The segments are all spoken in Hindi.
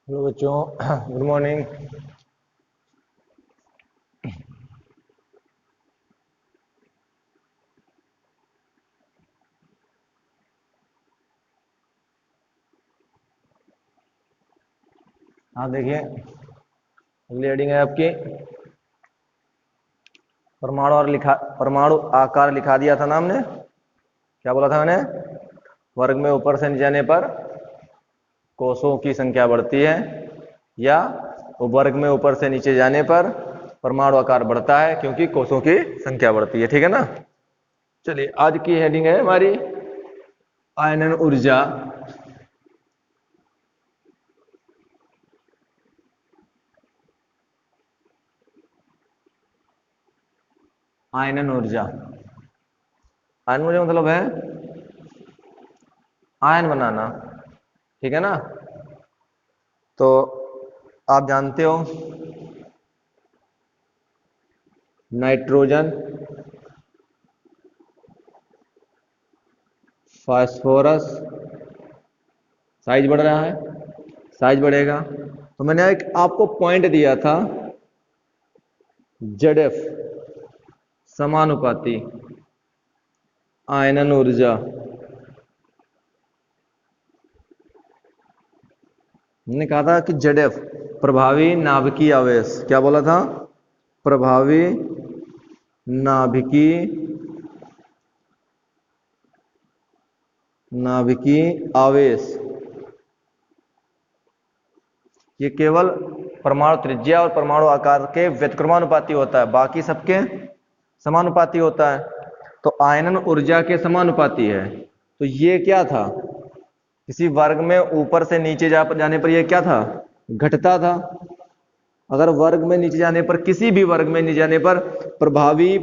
हेलो बच्चों, गुड मॉर्निंग। हाँ देखिए, अगली हेडिंग है आपकी परमाणु आकार लिखा दिया था ना हमने। क्या बोला था मैंने? वर्ग में ऊपर से नीचे जाने पर कोषों की संख्या बढ़ती है, या वर्ग में ऊपर से नीचे जाने पर परमाणु आकार बढ़ता है क्योंकि कोषों की संख्या बढ़ती है। ठीक है ना? चलिए, आज की हेडिंग है हमारी आयनन ऊर्जा। आयनन ऊर्जा, आयन ऊर्जा मतलब है आयन बनाना। ठीक है ना? तो आप जानते हो नाइट्रोजन, फास्फोरस, साइज बढ़ रहा है, साइज बढ़ेगा। तो मैंने एक आपको पॉइंट दिया था, जेडएफ समानुपाती आयनन ऊर्जा। मैंने कहा था कि जेडएफ प्रभावी नाभिकीय आवेश, क्या बोला था? प्रभावी नाभिकीय आवेश ये केवल परमाणु त्रिज्या और परमाणु आकार के व्युत्क्रमानुपाती होता है, बाकी सबके समानुपाती होता है। तो आयनन ऊर्जा के समानुपाती है। तो ये क्या था? किसी वर्ग में ऊपर से नीचे जाने पर यह क्या था? घटता था। अगर वर्ग में नीचे जाने पर, किसी भी वर्ग में नीचे जाने पर प्रभावी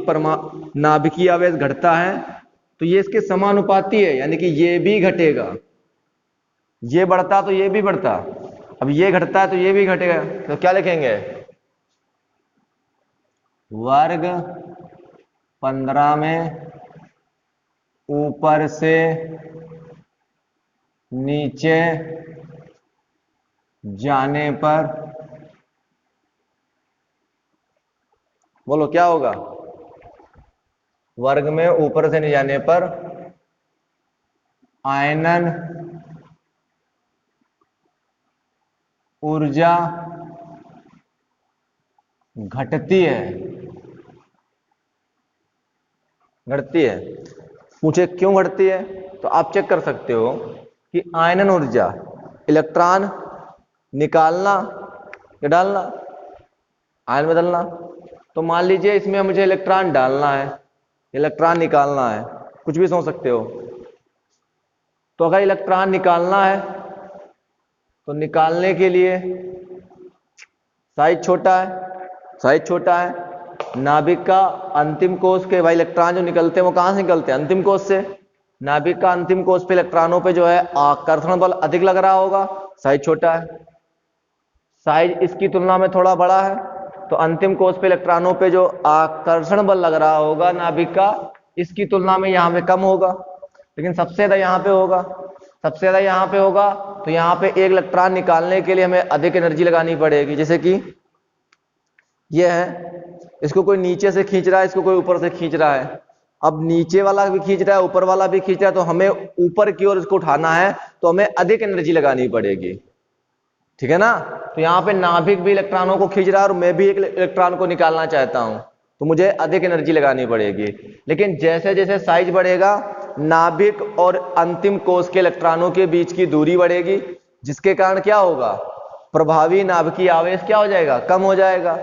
नाभिकीय आवेश घटता है, तो ये इसके समानुपाती है, यानी कि ये भी घटेगा। ये बढ़ता तो ये भी बढ़ता। अब ये घटता है तो ये भी घटेगा। तो क्या लिखेंगे? वर्ग 15 में ऊपर से नीचे जाने पर, बोलो क्या होगा? वर्ग में ऊपर से नीचे जाने पर आयनन ऊर्जा घटती है। घटती है। पूछे क्यों घटती है? तो आप चेक कर सकते हो कि आयनन ऊर्जा, इलेक्ट्रॉन निकालना या डालना, आयन बदलना। तो मान लीजिए इसमें मुझे इलेक्ट्रॉन डालना है, इलेक्ट्रॉन निकालना है, कुछ भी सोच सकते हो। तो अगर इलेक्ट्रॉन निकालना है तो निकालने के लिए साइज छोटा है, साइज छोटा है। नाभिक का अंतिम कोष के भाई इलेक्ट्रॉन जो निकलते हैं वो कहां से निकलते हैं? अंतिम कोष से। नाभिक का अंतिम कोष पे इलेक्ट्रॉनों पे जो है आकर्षण बल अधिक लग रहा होगा, साइज छोटा है। साइज इसकी तुलना में थोड़ा बड़ा है, तो अंतिम कोष पे इलेक्ट्रॉनों पे जो आकर्षण बल लग रहा होगा नाभिक का, इसकी तुलना में यहां पे कम होगा। लेकिन सबसे ज्यादा यहां पे होगा, सबसे ज्यादा यहां पे होगा। तो यहां पे एक इलेक्ट्रॉन निकालने के लिए हमें अधिक एनर्जी लगानी पड़ेगी। जैसे कि यह है, इसको कोई नीचे से खींच रहा है, इसको कोई ऊपर से खींच रहा है। अब नीचे वाला भी खींच रहा है, ऊपर वाला भी खींच रहा है, तो हमें ऊपर की ओर इसको उठाना है, तो हमें अधिक एनर्जी लगानी पड़ेगी। ठीक है ना? तो यहाँ पे नाभिक भी इलेक्ट्रॉनों को खींच रहा है और मैं भी एक इलेक्ट्रॉन को निकालना चाहता हूं, तो मुझे अधिक एनर्जी लगानी पड़ेगी। लेकिन जैसे जैसे साइज बढ़ेगा, नाभिक और अंतिम कोष के इलेक्ट्रॉनों के बीच की दूरी बढ़ेगी, जिसके कारण क्या होगा? प्रभावी नाभिकीय आवेश क्या हो जाएगा? कम हो जाएगा।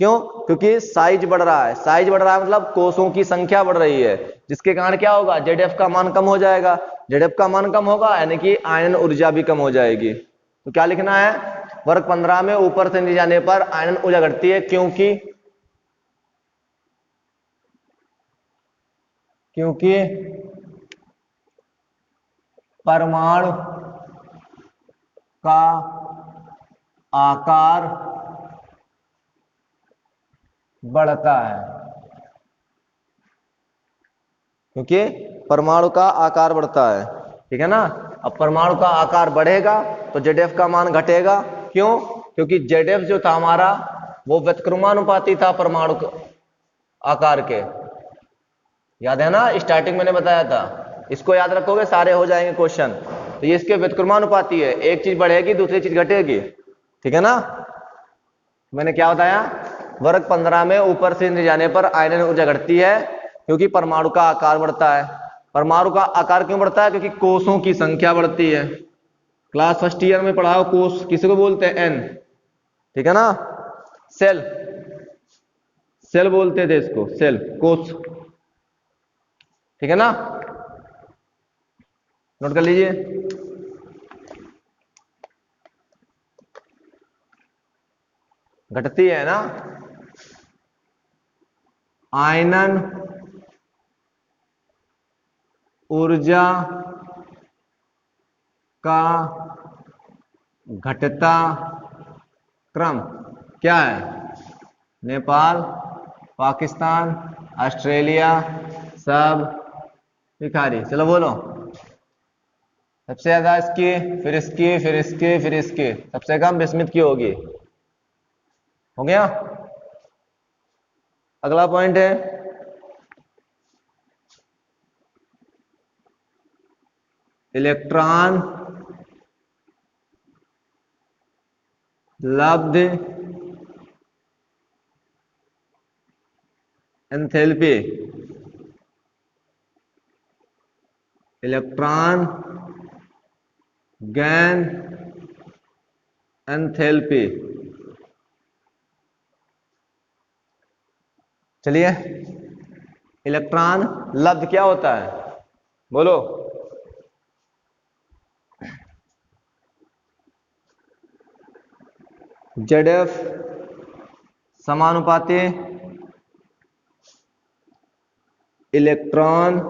क्यों? क्योंकि साइज बढ़ रहा है। साइज बढ़ रहा है मतलब कोषों की संख्या बढ़ रही है, जिसके कारण क्या होगा? जेडएफ का मान कम हो जाएगा। जेडएफ का मान कम होगा यानी कि आयनन ऊर्जा भी कम हो जाएगी। तो क्या लिखना है? वर्ग 15 में ऊपर से नीचे जाने पर आयनन ऊर्जा घटती है क्योंकि परमाणु का आकार बढ़ता है। क्योंकि परमाणु का आकार बढ़ता है। ठीक है ना? अब परमाणु का आकार बढ़ेगा तो जेडएफ का मान घटेगा, क्यों? क्योंकि ZF जो था हमारा वो व्युत्क्रमानुपाती था परमाणु आकार के। याद है ना, स्टार्टिंग मैंने बताया था। इसको याद रखोगे सारे हो जाएंगे क्वेश्चन। तो ये इसके व्युत्क्रमानुपाती है, एक चीज बढ़ेगी दूसरी चीज घटेगी, ठीक है ना। मैंने क्या बताया, वर्ग 15 में ऊपर से नीचे जाने पर आयनन ऊर्जा घटती है क्योंकि परमाणु का आकार बढ़ता है। परमाणु का आकार क्यों बढ़ता है? क्योंकि कोषों की संख्या बढ़ती है। क्लास फर्स्ट ईयर में पढ़ाओ, कोष किसी को बोलते हैं? एन, ठीक है ना। सेल, सेल बोलते थे इसको, सेल, कोष, ठीक है ना। नोट कर लीजिए। घटती है ना, आयनन ऊर्जा का घटता क्रम क्या है? नेपाल, पाकिस्तान, ऑस्ट्रेलिया, सब भिखारी। चलो बोलो, सबसे ज्यादा इसकी, फिर इसकी, फिर इसकी, फिर इसकी, सबसे कम बिस्मित की होगी। हो गया। अगला पॉइंट है इलेक्ट्रॉन लब्ध एंथैल्पी। Electron gain enthalpy. चलिए, इलेक्ट्रॉन लब्ध क्या होता है बोलो। ZF समानुपाती इलेक्ट्रॉन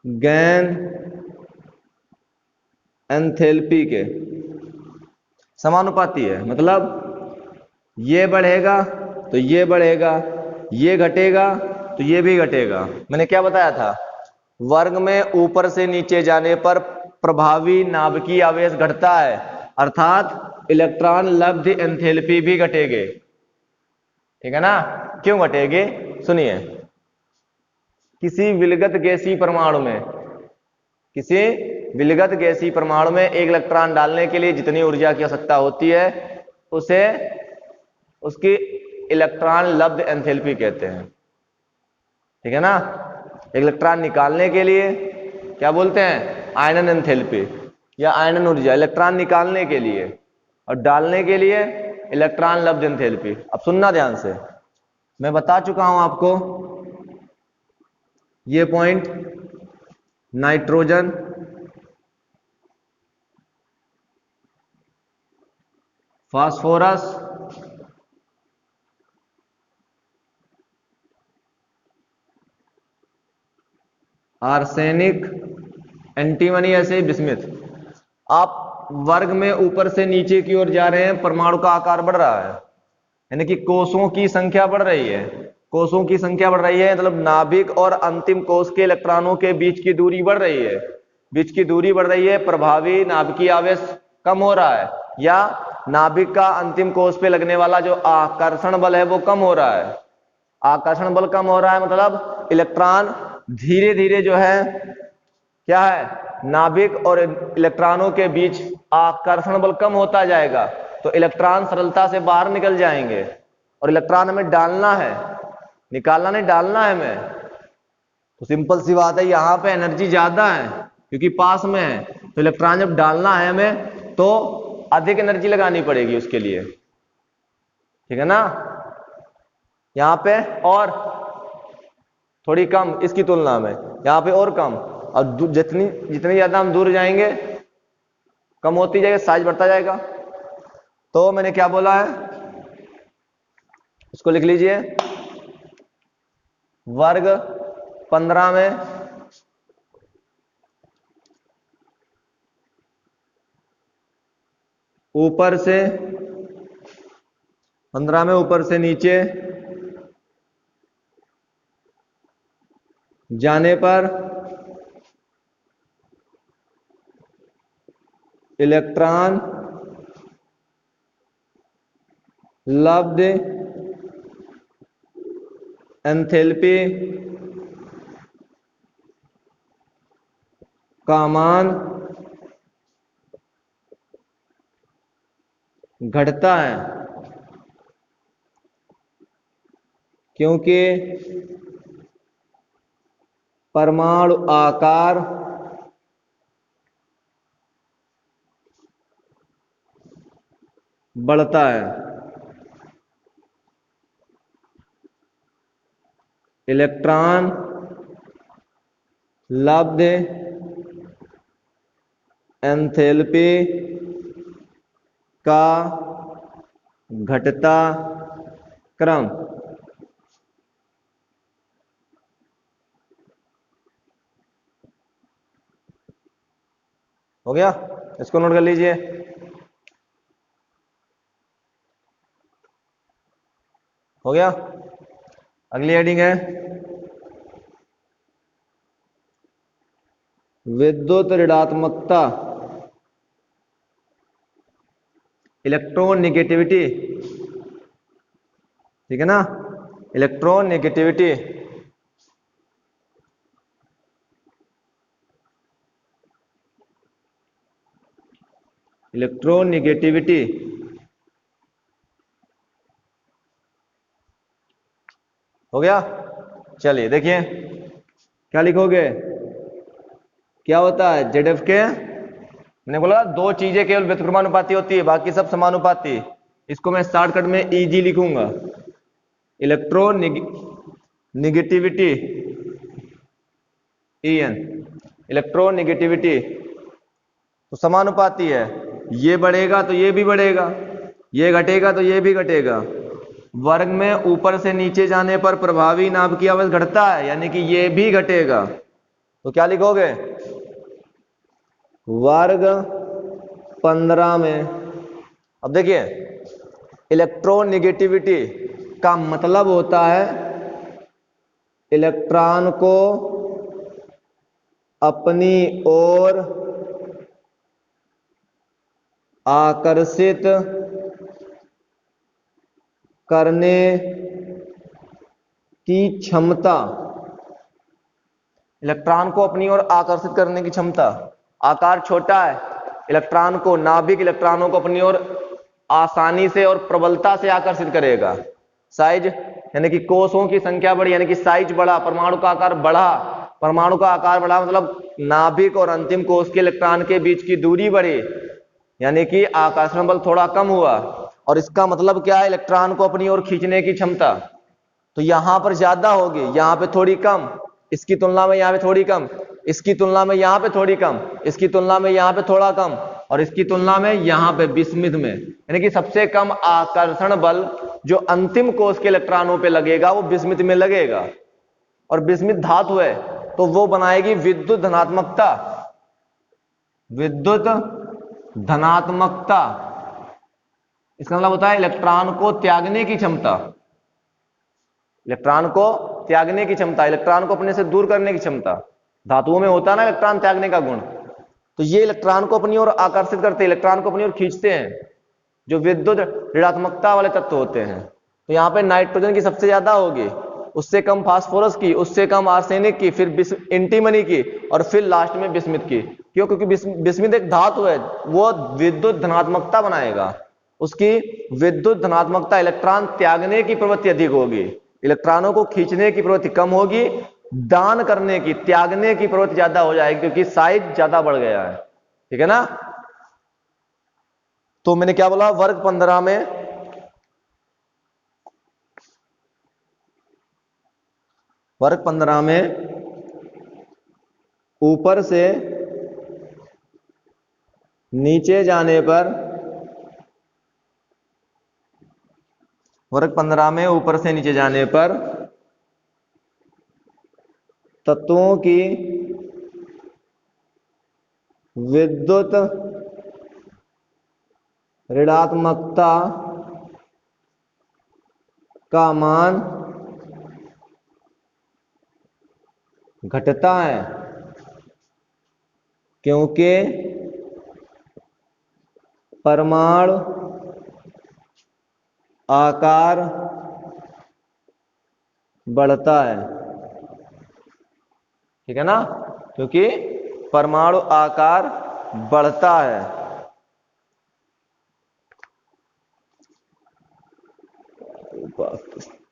गैन एंथैल्पी के समानुपाती है। मतलब ये बढ़ेगा तो ये बढ़ेगा, ये घटेगा तो ये भी घटेगा। मैंने क्या बताया था, वर्ग में ऊपर से नीचे जाने पर प्रभावी नाभिकीय आवेश घटता है, अर्थात इलेक्ट्रॉन लब्ध एंथैल्पी भी घटेगी, ठीक है ना। क्यों घटेगी? सुनिए, किसी विलगत गैसीय परमाणु में, किसी विलगत गैसीय परमाणु में एक इलेक्ट्रॉन डालने के लिए जितनी ऊर्जा की आवश्यकता होती है उसे उसकी इलेक्ट्रॉन लब्ध एंथैल्पी कहते हैं, ठीक है ना। एक इलेक्ट्रॉन निकालने के लिए क्या बोलते हैं? आयनन एंथैल्पी या आयनन ऊर्जा, इलेक्ट्रॉन निकालने के लिए, और डालने के लिए इलेक्ट्रॉन लब्ध एंथैल्पी। अब सुनना ध्यान से, मैं बता चुका हूं आपको ये point. Nitrogen, phosphorus, arsenic, antimony, ऐसे ही बिस्मिथ। आप वर्ग में ऊपर से नीचे की ओर जा रहे हैं, परमाणु का आकार बढ़ रहा है, यानी कि कोषों की संख्या बढ़ रही है। कोषों की संख्या बढ़ रही है मतलब नाभिक और अंतिम कोष के इलेक्ट्रॉनों के बीच की दूरी बढ़ रही है। बीच की दूरी बढ़ रही है, प्रभावी नाभिकीय आवेश कम हो रहा है, या नाभिक का अंतिम कोष पे लगने वाला जो आकर्षण बल है वो कम हो रहा है। आकर्षण बल कम हो रहा है मतलब इलेक्ट्रॉन धीरे धीरे जो है क्या है, नाभिक और इलेक्ट्रॉनों के बीच आकर्षण बल कम होता जाएगा, तो इलेक्ट्रॉन सरलता से बाहर निकल जाएंगे। और इलेक्ट्रॉन हमें डालना है, निकालना नहीं, डालना है हमें। तो सिंपल सी बात है, यहां पे एनर्जी ज्यादा है क्योंकि पास में है, तो इलेक्ट्रॉन जब डालना है हमें तो अधिक एनर्जी लगानी पड़ेगी उसके लिए, ठीक है ना। यहां पे और थोड़ी कम इसकी तुलना में, यहां पे और कम, और जितनी जितनी ज्यादा हम दूर जाएंगे कम होती जाएगी, साइज बढ़ता जाएगा। तो मैंने क्या बोला है, इसको लिख लीजिए। वर्ग 15 में ऊपर से 15 में ऊपर से नीचे जाने पर इलेक्ट्रॉन लब्ध एंथैल्पी का मान घटता है, क्योंकि परमाणु आकार बढ़ता है। इलेक्ट्रॉन लब्ध एंथैल्पी का घटता क्रम। हो गया, इसको नोट कर लीजिए। हो गया। अगली हेडिंग है विद्युत ऋणात्मकता, इलेक्ट्रॉन नेगेटिविटी। ठीक है ना, इलेक्ट्रॉन नेगेटिविटी। इलेक्ट्रॉन नेगेटिविटी हो गया। चलिए देखिए क्या लिखोगे, क्या होता है ZF के, मैंने बोला दो चीजें केवल व्युत्क्रमानुपाती होती है, बाकी सब समानुपाती। इसको मैं शॉर्टकट में EG लिखूंगा, electron negativity EN। Electron negativity तो समानुपाती है, ये बढ़ेगा तो ये भी बढ़ेगा, ये घटेगा तो ये भी घटेगा। वर्ग में ऊपर से नीचे जाने पर प्रभावी नाभ की आवेश घटता है, यानी कि ये भी घटेगा। तो क्या लिखोगे, वर्ग 15 में। अब देखिए इलेक्ट्रॉन नेगेटिविटी का मतलब होता है इलेक्ट्रॉन को अपनी ओर आकर्षित करने की क्षमता। इलेक्ट्रॉन को अपनी ओर आकर्षित करने की क्षमता। आकार छोटा है, इलेक्ट्रॉन को, नाभिक इलेक्ट्रॉनों को अपनी ओर आसानी से और प्रबलता से आकर्षित करेगा। साइज यानी कि कोषों की संख्या बढ़ी, यानी कि साइज बढ़ा, परमाणु का आकार बढ़ा। परमाणु का आकार बढ़ा मतलब नाभिक और अंतिम कोष के इलेक्ट्रॉन के बीच की दूरी बढ़ी, यानी कि आकर्षण बल थोड़ा कम हुआ। और इसका मतलब क्या है, इलेक्ट्रॉन को अपनी ओर खींचने की क्षमता। तो यहां पर ज्यादा होगी, यहां पे थोड़ी कम, इसकी तुलना में यहां पे थोड़ी कम, इसकी तुलना में यहां पे थोड़ी कम, इसकी तुलना में यहां पे थोड़ा कम, और इसकी तुलना में यहां पे विस्मित में। यानी कि सबसे कम आकर्षण बल जो अंतिम कोष के इलेक्ट्रॉनों पे लगेगा वो विस्मित में लगेगा। और विस्मित धातु है तो वो बनाएगी विद्युत धनात्मकता। विद्युत धनात्मकता इसका मतलब होता है इलेक्ट्रॉन को त्यागने की क्षमता। इलेक्ट्रॉन को त्यागने की क्षमता, इलेक्ट्रॉन को अपने से दूर करने की क्षमता। धातुओं में होता है ना इलेक्ट्रॉन त्यागने का गुण, तो ये इलेक्ट्रॉन को अपनी ओर आकर्षित करते हैं, इलेक्ट्रॉन को अपनी ओर खींचते हैं, जो विद्युत ऋणात्मकता वाले तत्व होते हैं। तो यहाँ पे नाइट्रोजन की सबसे ज्यादा होगी, उससे कम फास्फोरस की, उससे कम आर्सेनिक की, फिर एंटीमनी की, और फिर लास्ट में बिस्मिथ की। क्यों? क्योंकि बिस्मिथ एक धातु है, वो विद्युत धनात्मकता बनाएगा। उसकी विद्युत धनात्मकता, इलेक्ट्रॉन त्यागने की प्रवृत्ति अधिक होगी, इलेक्ट्रॉनों को खींचने की प्रवृत्ति कम होगी, दान करने की, त्यागने की प्रवृत्ति ज्यादा हो जाएगी, क्योंकि साइज ज्यादा बढ़ गया है। ठीक है ना। तो मैंने क्या बोला, वर्ग 15 में ऊपर से नीचे जाने पर, वर्ग 15 में ऊपर से नीचे जाने पर तत्वों की विद्युत ऋणात्मकता का मान घटता है, क्योंकि परमाणु आकार बढ़ता है, ठीक है ना, क्योंकि परमाणु आकार बढ़ता है।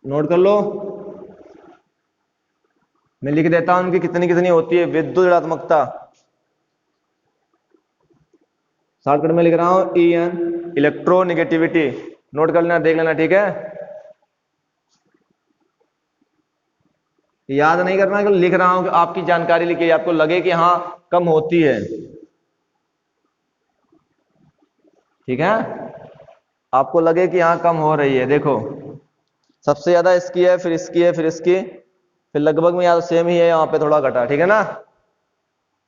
नोट कर लो, मैं लिख देता हूं उनकी कितनी कितनी होती है विद्युत ऋणात्मकता। शॉर्टकट में लिख रहा हूं EN, इलेक्ट्रोनेगेटिविटी। नोट कर लेना, देख लेना, ठीक है। याद नहीं करना कि लिख रहा हूं कि आपकी जानकारी लिखी, आपको लगे कि हाँ कम होती है, ठीक है, आपको लगे कि हाँ कम हो रही है। देखो सबसे ज्यादा इसकी है, फिर इसकी है, फिर इसकी, फिर लगभग में याद सेम ही है, यहाँ पे थोड़ा घटा, ठीक है ना।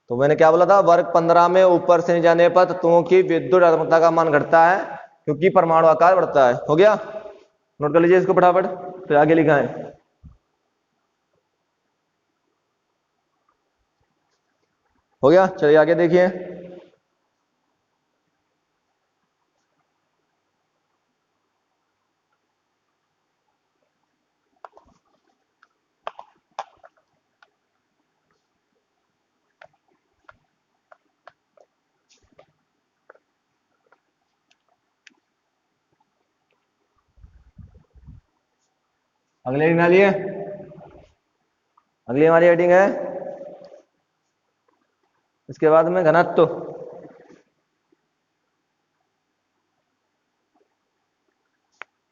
तो मैंने क्या बोला था, वर्ग 15 में ऊपर से नहीं जाने पर तत्वों की विद्युत ऋणात्मकता का मान घटता है क्योंकि परमाणु आकार बढ़ता है। हो गया, नोट कर लीजिए इसको फटाफट, फिर आगे लिखा है। हो गया, चलिए आगे देखिए। अगले लिखना लिए, अगली हमारी हेडिंग है इसके बाद में घनत्व।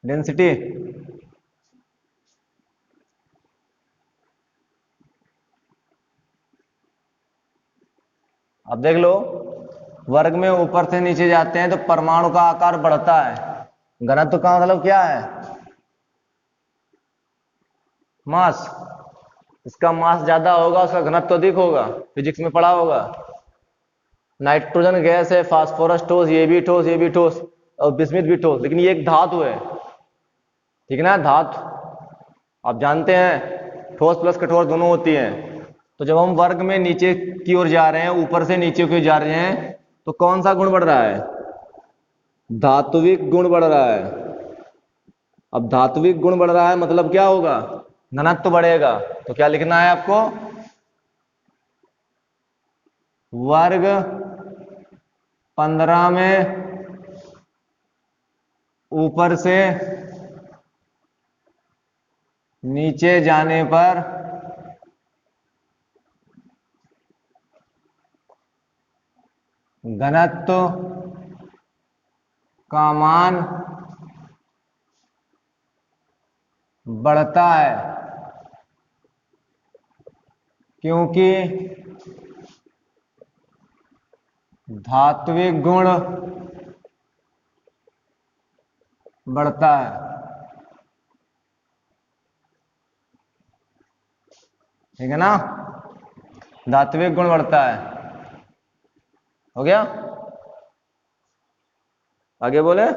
डेंसिटी, अब देख लो, वर्ग में ऊपर से नीचे जाते हैं तो परमाणु का आकार बढ़ता है। घनत्व का मतलब क्या है, मास। इसका मास ज्यादा होगा उसका घनत्व अधिक होगा, फिजिक्स में पढ़ा होगा। नाइट्रोजन गैस है, फास्फोरस ठोस, ये भी ठोस, ये भी ठोस, और बिस्मिथ भी ठोस, लेकिन ये एक धातु है, ठीक है ना, धातु। आप जानते हैं ठोस प्लस कठोर दोनों होती हैं। तो जब हम वर्ग में नीचे की ओर जा रहे हैं, ऊपर से नीचे की ओर जा रहे हैं, तो कौन सा गुण बढ़ रहा है, धात्विक गुण बढ़ रहा है। अब धात्विक गुण बढ़ रहा है मतलब क्या होगा, घनत्व बढ़ेगा। तो क्या लिखना है आपको, वर्ग 15 में ऊपर से नीचे जाने पर घनत्व का मान बढ़ता है क्योंकि धात्विक गुण बढ़ता है, ठीक है ना, धात्विक गुण बढ़ता है। हो गया, आगे बोले,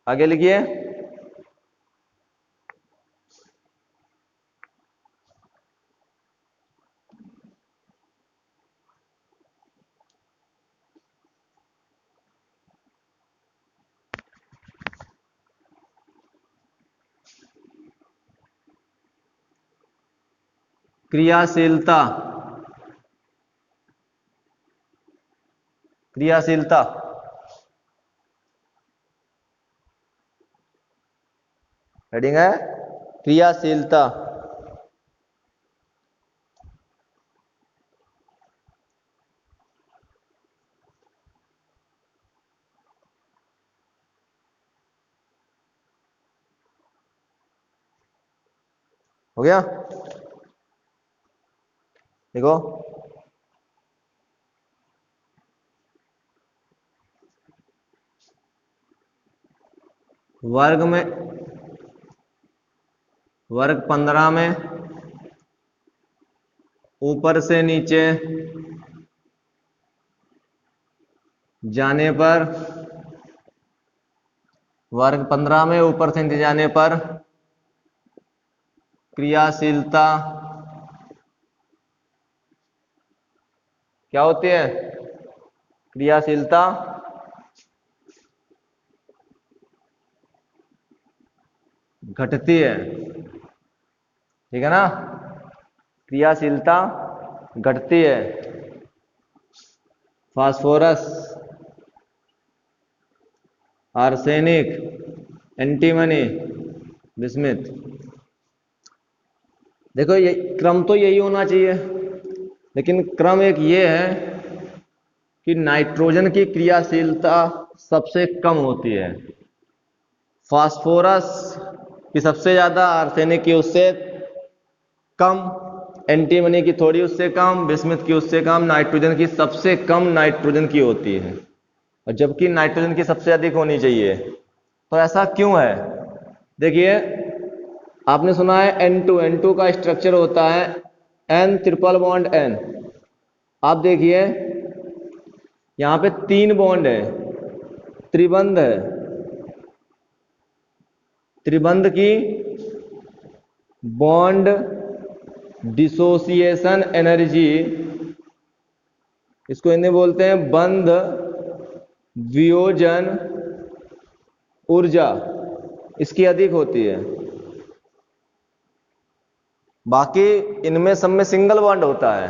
आगे लिखिए। क्रियाशीलता, क्रियाशीलता, हेडिंग है क्रियाशीलता। हो गया, देखो वर्ग में, वर्ग 15 में ऊपर से नीचे जाने पर, वर्ग 15 में ऊपर से नीचे जाने पर क्रियाशीलता क्या होती है, क्रियाशीलता घटती है, ठीक है ना, क्रियाशीलता घटती है। Phosphorus, arsenic, antimony, bismuth. देखो ये क्रम तो यही होना चाहिए, लेकिन क्रम एक ये है कि नाइट्रोजन की क्रियाशीलता सबसे कम होती है, फास्फोरस की सबसे ज्यादा, आर्सेनिक की उससे कम, एंटीमनी की थोड़ी उससे कम, बिस्मिथ की उससे कम, नाइट्रोजन की सबसे कम नाइट्रोजन की होती है, और जबकि नाइट्रोजन की सबसे अधिक होनी चाहिए। तो ऐसा क्यों है? देखिए, आपने सुना है N2, N2 का स्ट्रक्चर होता है N ट्रिपल बॉन्ड N। आप देखिए यहां पे 3 बॉन्ड है, त्रिबंध है, त्रिबंध की बॉन्ड डिसोसिएशन एनर्जी, इसको हिंदी बोलते हैं बंध वियोजन ऊर्जा, इसकी अधिक होती है। बाकी इनमें सब में सिंगल बॉन्ड होता है,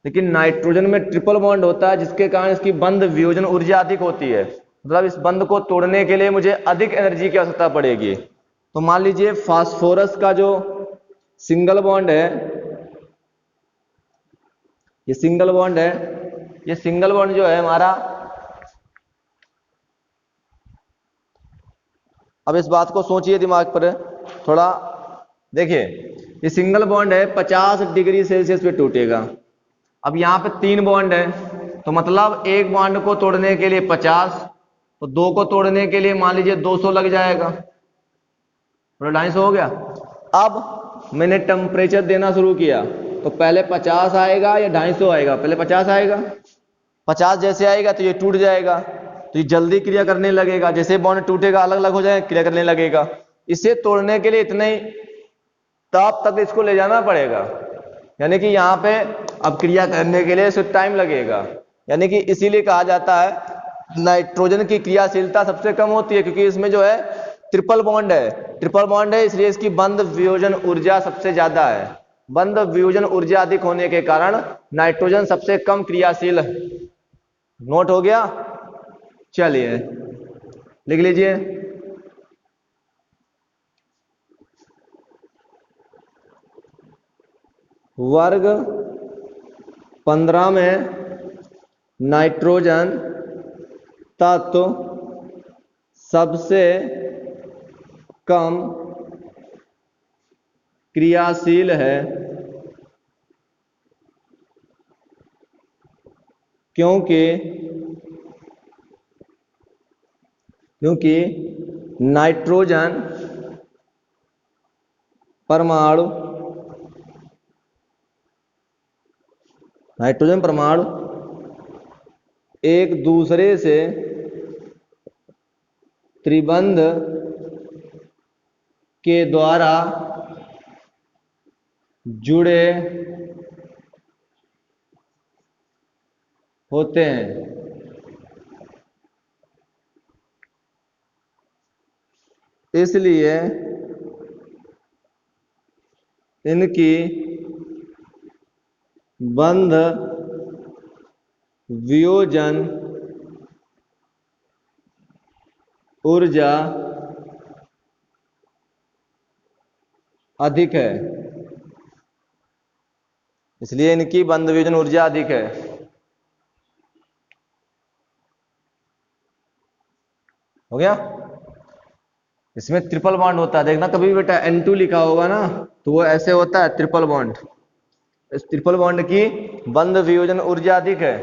लेकिन नाइट्रोजन में ट्रिपल बॉन्ड होता है, जिसके कारण इसकी बंध वियोजन ऊर्जा अधिक होती है। मतलब इस बंध को तोड़ने के लिए मुझे अधिक एनर्जी की आवश्यकता पड़ेगी। तो मान लीजिए फास्फोरस का जो सिंगल बॉन्ड है, ये सिंगल बॉन्ड है, ये सिंगल बॉन्ड जो है हमारा, अब इस बात को सोचिए दिमाग पर थोड़ा। देखिए ये सिंगल बॉन्ड है, 50 डिग्री सेल्सियस पे टूटेगा। अब यहाँ पे 3 बॉन्ड है, तो मतलब एक बॉन्ड को तोड़ने के लिए 50, तो 2 को तोड़ने के लिए मान लीजिए 200 लग जाएगा, तो 250 हो गया। अब मैंने टेम्परेचर देना शुरू किया, तो पहले 50 आएगा या 250 आएगा? पहले 50 आएगा। 50 जैसे आएगा तो ये टूट जाएगा, तो ये जल्दी क्रिया करने लगेगा, जैसे बॉन्ड टूटेगा अलग अलग हो जाएगा, क्रिया करने लगेगा। इसे तोड़ने के लिए इतने ही ताप तक इसको ले जाना पड़ेगा, यानी कि यहाँ पे अब क्रिया करने के लिए इसे टाइम लगेगा। यानी कि इसीलिए कहा जाता है नाइट्रोजन की क्रियाशीलता सबसे कम होती है, क्योंकि इसमें जो है ट्रिपल बॉन्ड है, ट्रिपल बॉन्ड है, इसलिए इसकी बंध वियोजन ऊर्जा सबसे ज्यादा है। बंध वियोजन ऊर्जा अधिक होने के कारण नाइट्रोजन सबसे कम क्रियाशील है। नोट हो गया? चलिए लिख लीजिए। वर्ग 15 में नाइट्रोजन तत्व सबसे कम क्रियाशील है, क्योंकि नाइट्रोजन परमाणु एक दूसरे से त्रिबंध के द्वारा जुड़े होते हैं। इसलिए इनकी बंध वियोजन ऊर्जा अधिक है, इसलिए इनकी बंध वियोजन ऊर्जा अधिक है। हो गया? इसमें ट्रिपल बॉन्ड होता है, देखना कभी भी बेटा N2 लिखा होगा ना, तो वो ऐसे होता है ट्रिपल बॉन्ड। इस ट्रिपल बॉन्ड की बंध वियोजन ऊर्जा अधिक है,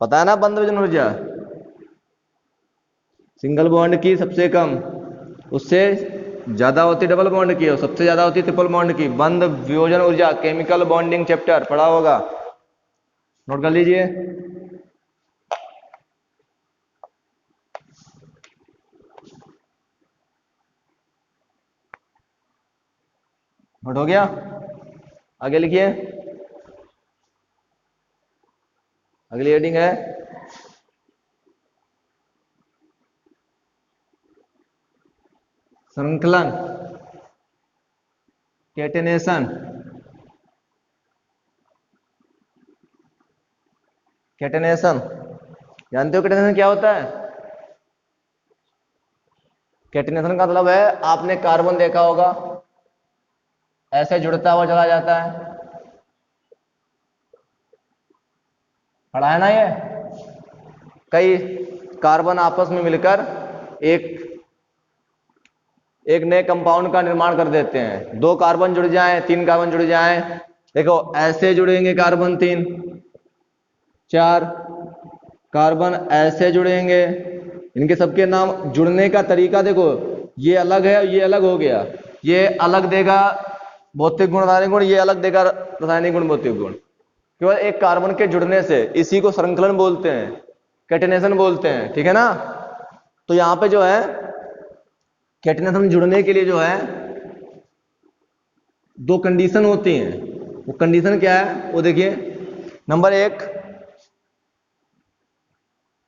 पता है ना बंध वियोजन ऊर्जा? सिंगल बॉन्ड की सबसे कम, उससे ज्यादा होती डबल बॉन्ड की, और सबसे ज्यादा होती ट्रिपल बॉन्ड की। बंध वियोजन ऊर्जा, केमिकल बॉन्डिंग चैप्टर पढ़ा होगा, नोट कर लीजिए। नोट हो गया? आगे लिखिए। अगली हेडिंग है संकलन। कैटेनेशन, कैटेनेशन जानते हो कैटेनेशन क्या होता है? कैटेनेशन का मतलब है, आपने कार्बन देखा होगा ऐसे जुड़ता हुआ चला जाता है, पढ़ा है ना ये? कई कार्बन आपस में मिलकर एक एक नए कंपाउंड का निर्माण कर देते हैं। दो कार्बन जुड़ जाएं, तीन कार्बन जुड़ जाएं, देखो ऐसे जुड़ेंगे कार्बन तीन, चार कार्बन ऐसे जुड़ेंगे, इनके सबके नाम, जुड़ने का तरीका देखो, ये अलग है, ये अलग हो गया, ये अलग देगा भौतिक गुण रासायनिक गुण, ये अलग देगा रासायनिक गुण भौतिक गुण, केवल एक कार्बन के जुड़ने से। इसी को श्रृंखलन बोलते हैं, कैटेनेशन बोलते हैं, ठीक है ना? तो यहां पे जो है कैटेनेशन जुड़ने के लिए जो है दो कंडीशन होती हैं। वो कंडीशन क्या है वो देखिए, नंबर एक,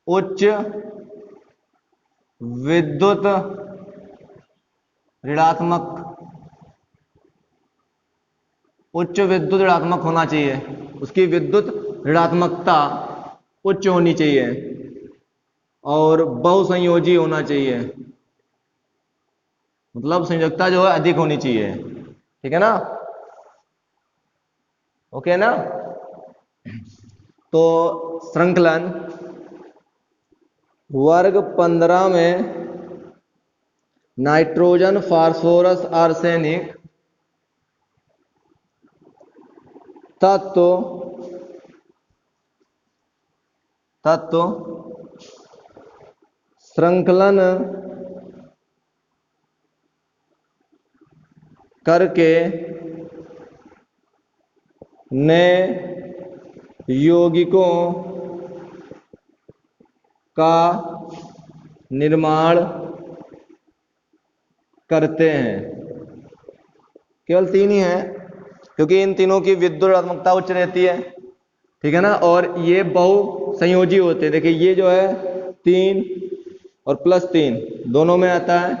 उच्च विद्युत ऋणात्मक, उच्च विद्युत ऋणात्मक होना चाहिए, उसकी विद्युत ऋणात्मकता उच्च होनी चाहिए और बहुसंयोजी होना चाहिए, मतलब संयोजकता जो है अधिक होनी चाहिए, ठीक है ना? ओके ना? तो श्रृंखलन वर्ग 15 में नाइट्रोजन, फास्फोरस, आर्सेनिक तत्व श्रृंखलन करके नए यौगिकों का निर्माण करते हैं। केवल तीन ही है, क्योंकि इन तीनों की विद्युत ऋणात्मकता उच्च रहती है, ठीक है ना? और ये बहु संयोजी होते हैं। देखिए ये जो है 3 और +3 दोनों में आता है,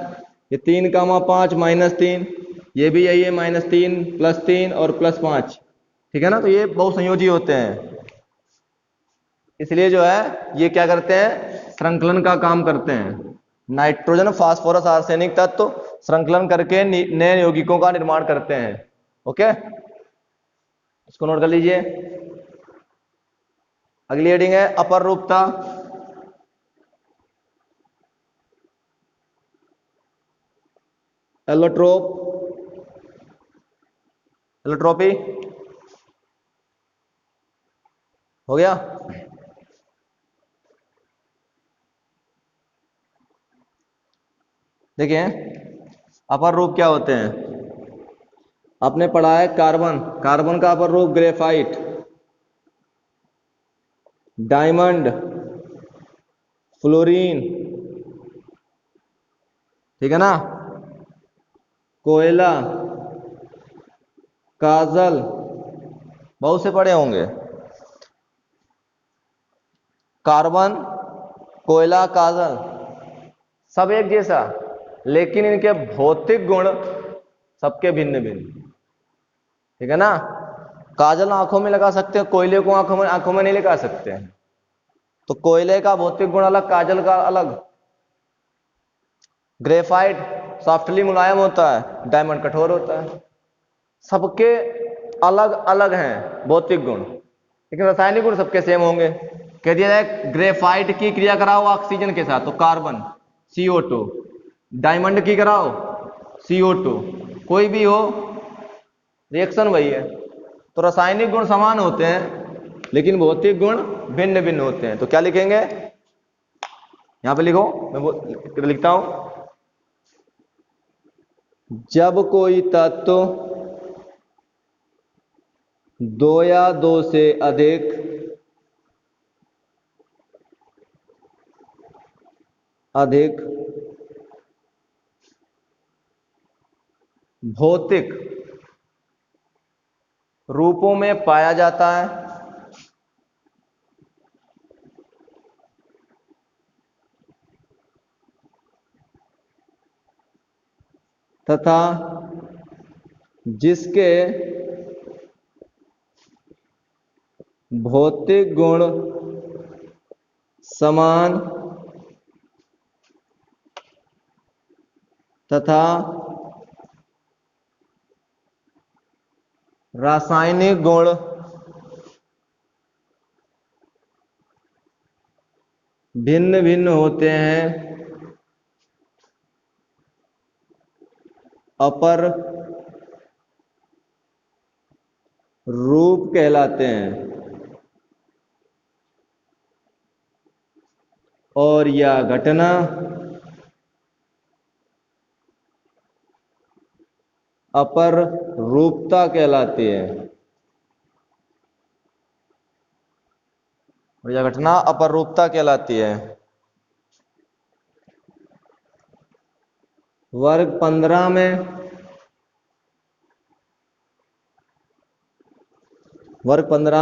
ये 3, 5 -3, ये भी यही है -3 +3 और +5, ठीक है ना? तो ये बहु संयोजी होते हैं, इसलिए जो है ये क्या करते हैं, श्रृंखलन का काम करते हैं। नाइट्रोजन, फास्फोरस, आर्सेनिक तत्व श्रृंखलन करके नए यौगिकों का निर्माण करते हैं। ओके, इसको नोट कर लीजिए। अगली हेडिंग है अपर रूपता। एलोट्रोप, एलोट्रोपी हो गया। देखिए अपर रूप क्या होते हैं, आपने पढ़ा है कार्बन, कार्बन का अपर रूप ग्रेफाइट, डायमंड, फ्लोरीन, ठीक है ना, कोयला, काजल, बहुत से पढ़े होंगे। कार्बन, कोयला, काजल सब एक जैसा, लेकिन इनके भौतिक गुण सबके भिन्न भिन्न, ठीक है ना? काजल आंखों में लगा सकते हैं, कोयले को आंखों में नहीं लगा सकते हैं। तो कोयले का भौतिक गुण अलग, काजल का अलग। ग्रेफाइट सॉफ्टली मुलायम होता है, डायमंड कठोर होता है। सबके अलग अलग हैं भौतिक गुण, लेकिन रासायनिक गुण सबके सेम होंगे। कह दिया जाए ग्रेफाइट की क्रिया कराओ ऑक्सीजन के साथ तो कार्बन CO2, डायमंड की कराओ CO2, कोई भी हो रिएक्शन वही है। तो रासायनिक गुण समान होते हैं, लेकिन भौतिक गुण भिन्न भिन्न होते हैं। तो क्या लिखेंगे, यहां पे लिखो, मैं वो लिखता हूं, जब कोई तत्व दो या दो से अधिक भौतिक रूपों में पाया जाता है तथा जिसके भौतिक गुण समान तथा रासायनिक गुण भिन्न भिन्न होते हैं, अपर रूप कहलाते हैं। और यह घटना अपर रूपता कहलाती है। और यह घटना अपर रूपता कहलाती है। वर्ग 15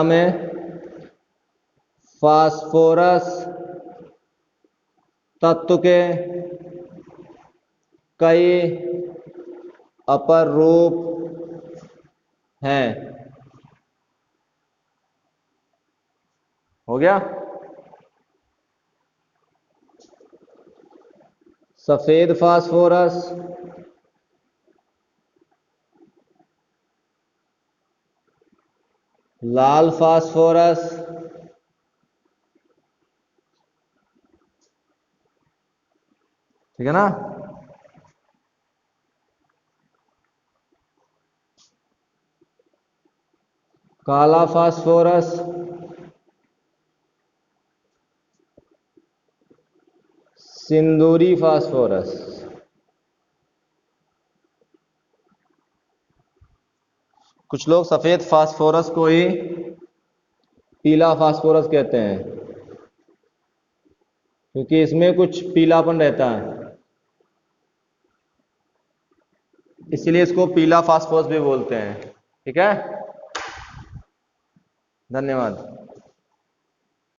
में फास्फोरस तत्व के कई अपर रूप हैं। हो गया। सफेद फास्फोरस, लाल फास्फोरस, ठीक है ना। काला फास्फोरस, सिंदूरी फास्फोरस। कुछ लोग सफेद फास्फोरस को ही पीला फास्फोरस कहते हैं, क्योंकि इसमें कुछ पीलापन रहता है, इसलिए इसको पीला फास्फोरस भी बोलते हैं। ठीक है, धन्यवाद।